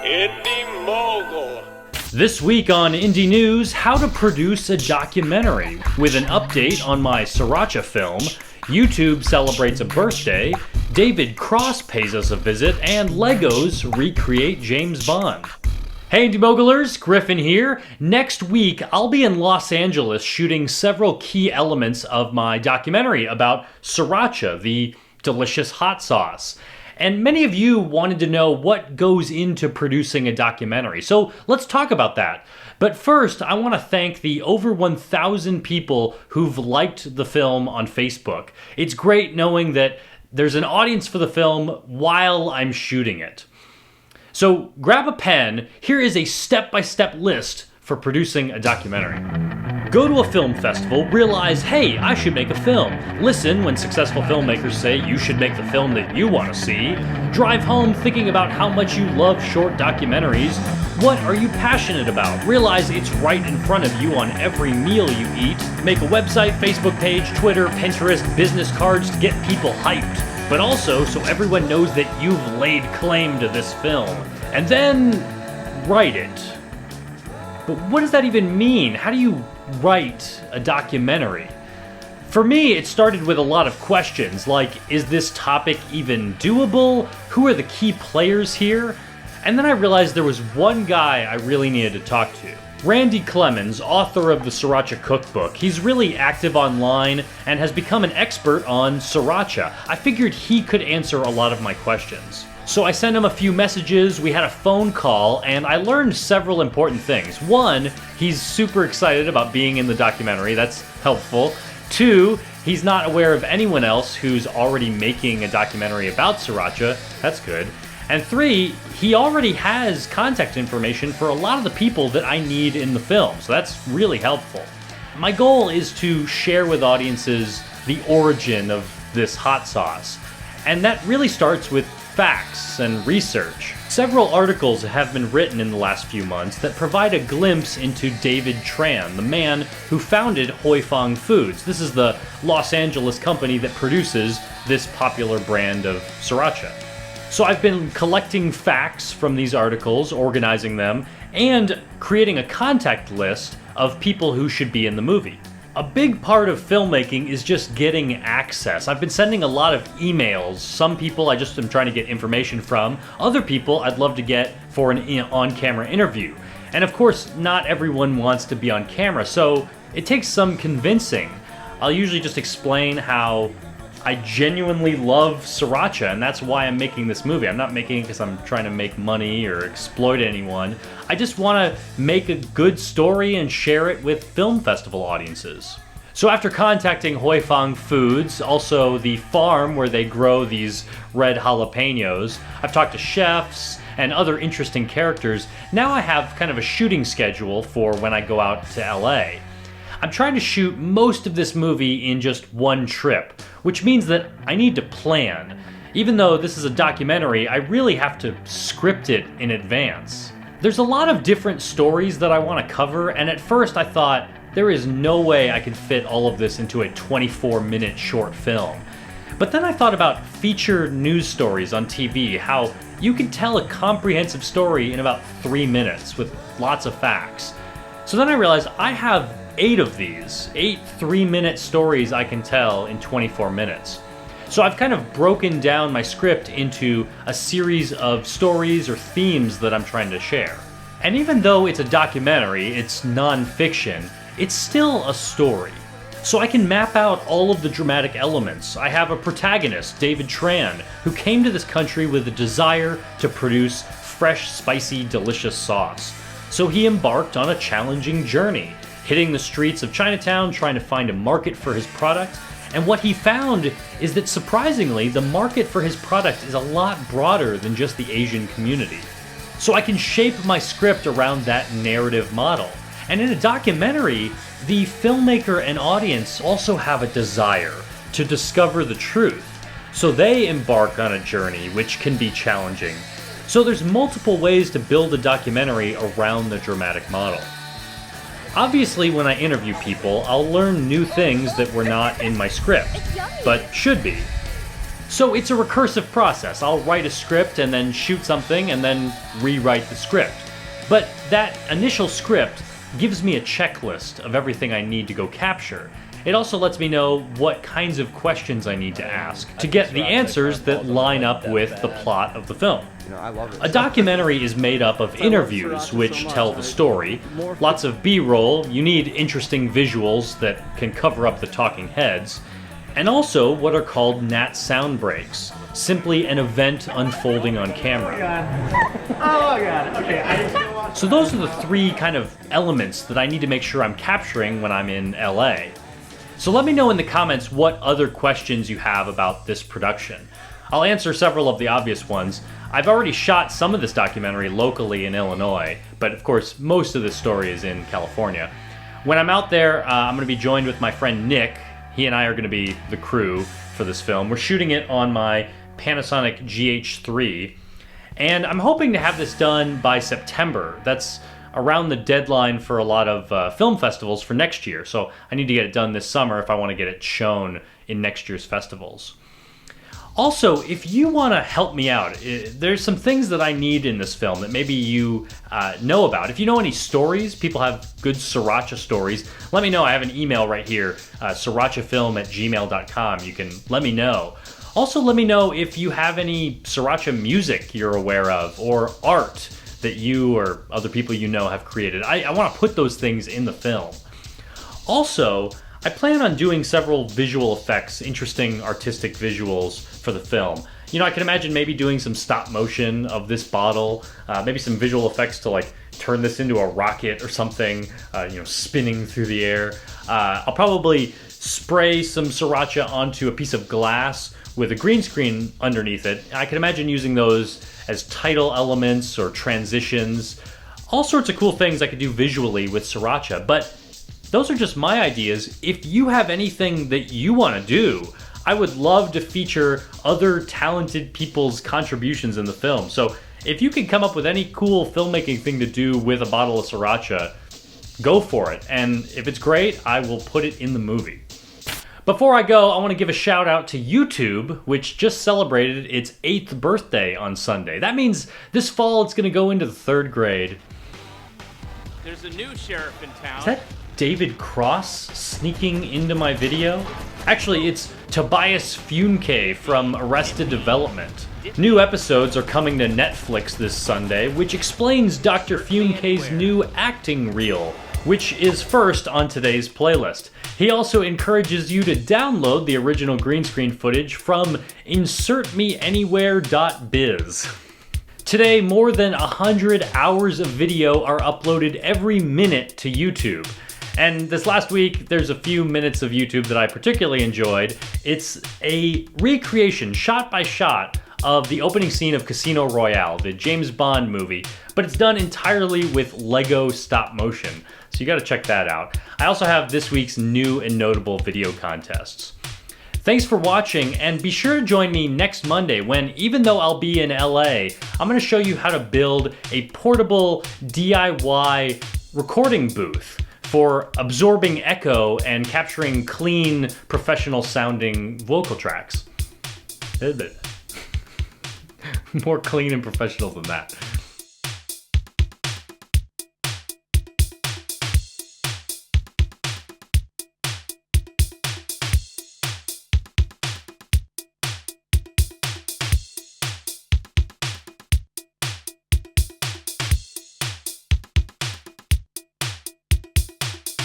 Indy Mogul. This week on Indy News, how to produce a documentary. With an update on my Sriracha film, YouTube celebrates a birthday, David Cross pays us a visit, and Legos recreate James Bond. Hey Indy Mogulers, Griffin here. Next week, I'll be in Los Angeles shooting several key elements of my documentary about Sriracha, the delicious hot sauce. And many of you wanted to know what goes into producing a documentary. So let's talk about that. But first, I want to thank the over 1,000 people who've liked the film on Facebook. It's great knowing that there's an audience for the film while I'm shooting it. So grab a pen. Here is a step-by-step list for producing a documentary. Go to a film festival, realize, hey, I should make a film. Listen when successful filmmakers say you should make the film that you want to see. Drive home thinking about how much you love short documentaries. What are you passionate about? Realize it's right in front of you on every meal you eat. Make a website, Facebook page, Twitter, Pinterest, business cards to get people hyped. But also so everyone knows that you've laid claim to this film. And then write it. But what does that even mean? How do you write a documentary? For me, it started with a lot of questions, like, is this topic even doable? Who are the key players here? And then I realized there was one guy I really needed to talk to. Randy Clemens, author of the Sriracha Cookbook. He's really active online and has become an expert on Sriracha. I figured he could answer a lot of my questions. So I sent him a few messages, we had a phone call, and I learned several important things. One, he's super excited about being in the documentary, that's helpful. Two, he's not aware of anyone else who's already making a documentary about Sriracha, that's good. And three, he already has contact information for a lot of the people that I need in the film, so that's really helpful. My goal is to share with audiences the origin of this hot sauce, and that really starts with facts and research. Several articles have been written in the last few months that provide a glimpse into David Tran, the man who founded Hoi Fong Foods. This is the Los Angeles company that produces this popular brand of Sriracha. So I've been collecting facts from these articles, organizing them, and creating a contact list of people who should be in the movie. A big part of filmmaking is just getting access. I've been sending a lot of emails. Some people I just am trying to get information from. Other people I'd love to get for an on-camera interview. And of course, not everyone wants to be on camera, so it takes some convincing. I'll usually just explain how I genuinely love Sriracha, and that's why I'm making this movie. I'm not making it because I'm trying to make money or exploit anyone. I just want to make a good story and share it with film festival audiences. So after contacting Hoi Fong Foods, also the farm where they grow these red jalapenos, I've talked to chefs and other interesting characters. Now I have kind of a shooting schedule for when I go out to LA. I'm trying to shoot most of this movie in just one trip, which means that I need to plan. Even though this is a documentary, I really have to script it in advance. There's a lot of different stories that I want to cover, and at first I thought, there is no way I can fit all of this into a 24-minute short film. But then I thought about feature news stories on TV, how you can tell a comprehensive story in about 3 minutes with lots of facts. So then I realized I have 8 of these, 8 3-minute stories I can tell in 24 minutes. So I've kind of broken down my script into a series of stories or themes that I'm trying to share. And even though it's a documentary, it's non-fiction, it's still a story. So I can map out all of the dramatic elements. I have a protagonist, David Tran, who came to this country with a desire to produce fresh, spicy, delicious sauce. So he embarked on a challenging journey, hitting the streets of Chinatown, trying to find a market for his product. And what he found is that surprisingly, the market for his product is a lot broader than just the Asian community. So I can shape my script around that narrative model. And in a documentary, the filmmaker and audience also have a desire to discover the truth. So they embark on a journey which can be challenging. So there's multiple ways to build a documentary around the dramatic model. Obviously, when I interview people, I'll learn new things that were not in my script, but should be. So it's a recursive process. I'll write a script and then shoot something and then rewrite the script. But that initial script gives me a checklist of everything I need to go capture. It also lets me know what kinds of questions I need to ask to get the answers that line up with the plot of the film. A documentary is made up of interviews which tell the story, lots of B-roll, you need interesting visuals that can cover up the talking heads, and also what are called nat sound breaks, simply an event unfolding on camera. Oh, God. Okay. So those are the three kind of elements that I need to make sure I'm capturing when I'm in LA. So let me know in the comments what other questions you have about this production. I'll answer several of the obvious ones. I've already shot some of this documentary locally in Illinois, but of course most of this story is in California. When I'm out there, I'm going to be joined with my friend Nick. He and I are going to be the crew for this film. We're shooting it on my Panasonic GH3, and I'm hoping to have this done by September. That's around the deadline for a lot of film festivals for next year, so I need to get it done this summer if I want to get it shown in next year's festivals. Also, if you want to help me out, there's some things that I need in this film that maybe you know about. If you know any stories, people have good sriracha stories, let me know. I have an email right here, srirachafilm@gmail.com. You can let me know. Also, let me know if you have any sriracha music you're aware of, or art that you or other people you know have created. I want to put those things in the film. Also, I plan on doing several visual effects, interesting artistic visuals for the film. You know, I can imagine maybe doing some stop motion of this bottle, maybe some visual effects to like turn this into a rocket or something, spinning through the air. I'll probably spray some sriracha onto a piece of glass with a green screen underneath it. I can imagine using those as title elements or transitions. All sorts of cool things I could do visually with sriracha, but those are just my ideas. If you have anything that you want to do, I would love to feature other talented people's contributions in the film. So if you can come up with any cool filmmaking thing to do with a bottle of sriracha, go for it. And if it's great, I will put it in the movie. Before I go, I want to give a shout out to YouTube, which just celebrated its 8th birthday on Sunday. That means this fall it's going to go into the 3rd grade. There's a new sheriff in town. Is that David Cross sneaking into my video? Actually, it's Tobias Funke from Arrested Development. New episodes are coming to Netflix this Sunday, which explains Dr. Funke's new acting reel, which is first on today's playlist. He also encourages you to download the original green screen footage from insertmeanywhere.biz. Today, more than 100 hours of video are uploaded every minute to YouTube. And this last week, there's a few minutes of YouTube that I particularly enjoyed. It's a recreation, shot by shot, of the opening scene of Casino Royale, the James Bond movie, but it's done entirely with Lego stop motion. So you gotta check that out. I also have this week's new and notable video contests. Thanks for watching, and be sure to join me next Monday when, even though I'll be in LA, I'm gonna show you how to build a portable DIY recording booth for absorbing echo and capturing clean, professional sounding vocal tracks. More clean and professional than that.